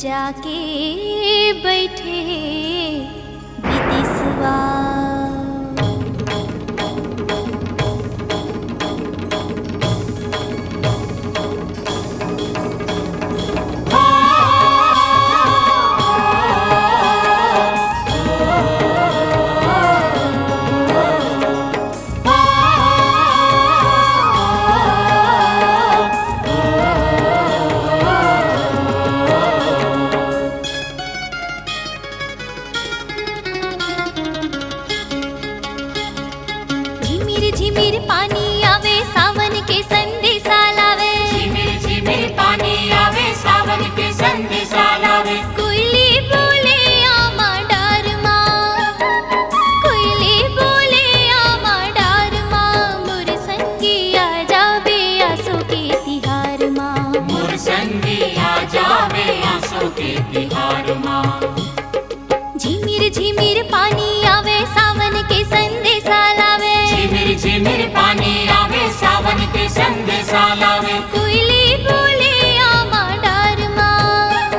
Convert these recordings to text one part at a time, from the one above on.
जाके बैठे विदेशवा। झिमिर पानी आवे सावन के संदेशा लावे। झिमिर झिमिर पानी आवे सावन के संदेशा लावे। कोयली बोले आमा डार माँ, कोयली बोले आमा डार माँ, मोर संगी आ जावे आंसू के तिहार माँ। मोर संगी आ जावे आंसू के तिहार माँ। झिमिर झिमिर पानी आवे सावन के संदेशा लावे। झिमिर झिमिर पानी आवे सावन के संदेशा लावे। कोयली बोले आमा डार माँ,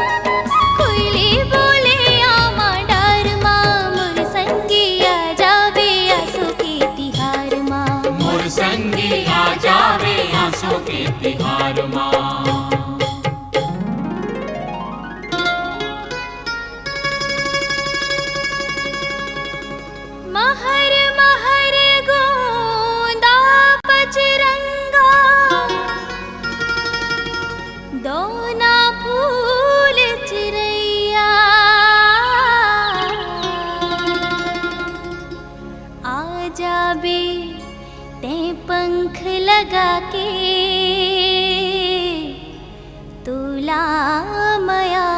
कोयली बोले आमा डार माँ, मोर संगी आ जावे आंसू के तिहार माँ। मोर संगी आ जावे आंसू के तिहार माँ। महर महर गोंदा पचरंगा, दोना फूल चिरैया, आ जाबे ते पंख लगा के, तुला माया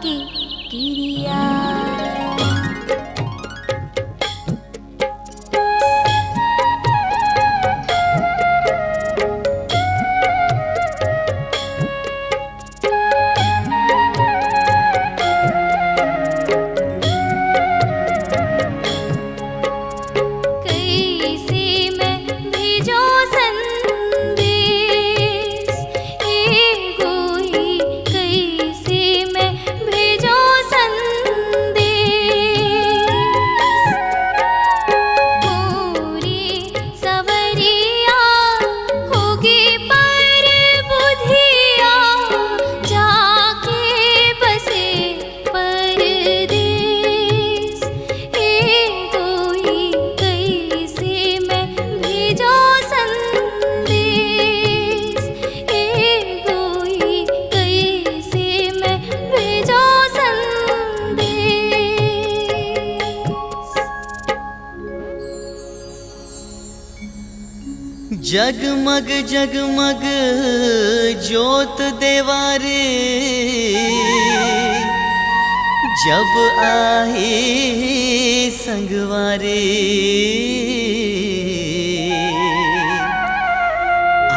की क्रिया। जगमग जगमग ज्योत देवारे, जब आए संगवारे,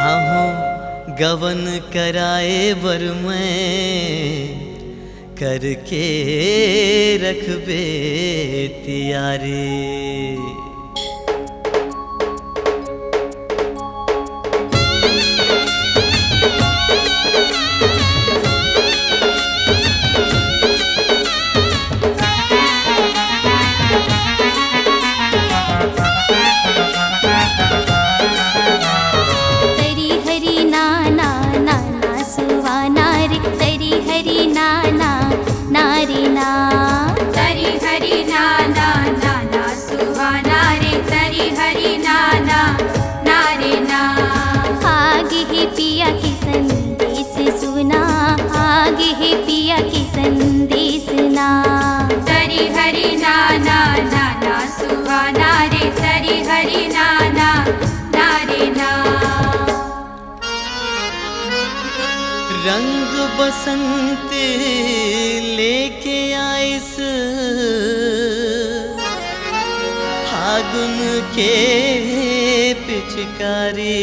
आहो गवन कराए बर में, करके रखबे तियारे। पिया की संदेश सुना, आगे है पिया की संदेश ना। तरी हरि नाना नाना सुहाना रे, तरी हरि नाना नारे ना। रंग बसंत लेके आइस, फागुन के पिचकारी,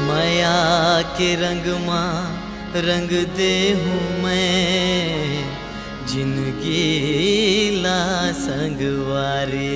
माया के रंग माँ रंग दे हूँ मैं, जिनकी ला संगवारे।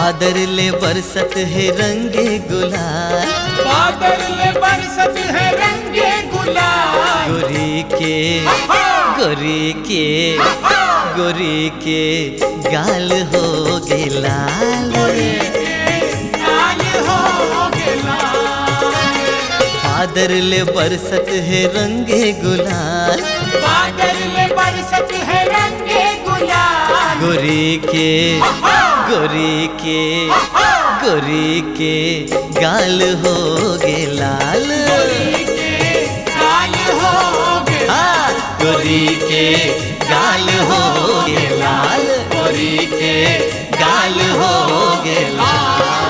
बादल ले बरसत है रंगे गुलाल, बादल में बरसत है रंगे गुलाल। गोरी के गोरी के गोरी के गाल हो गे लाल, लाल हो गे लाल। बादल ले बरसत है रंगे गुलाल, बादल में बरसत है रंगे गुलाल। गोरी के गोरी के गोरी के गाल हो गे लाल, लाल हो गे हाँ, गोरी के गाल हो गे लाल, गोरी के गाल हो गे लाल।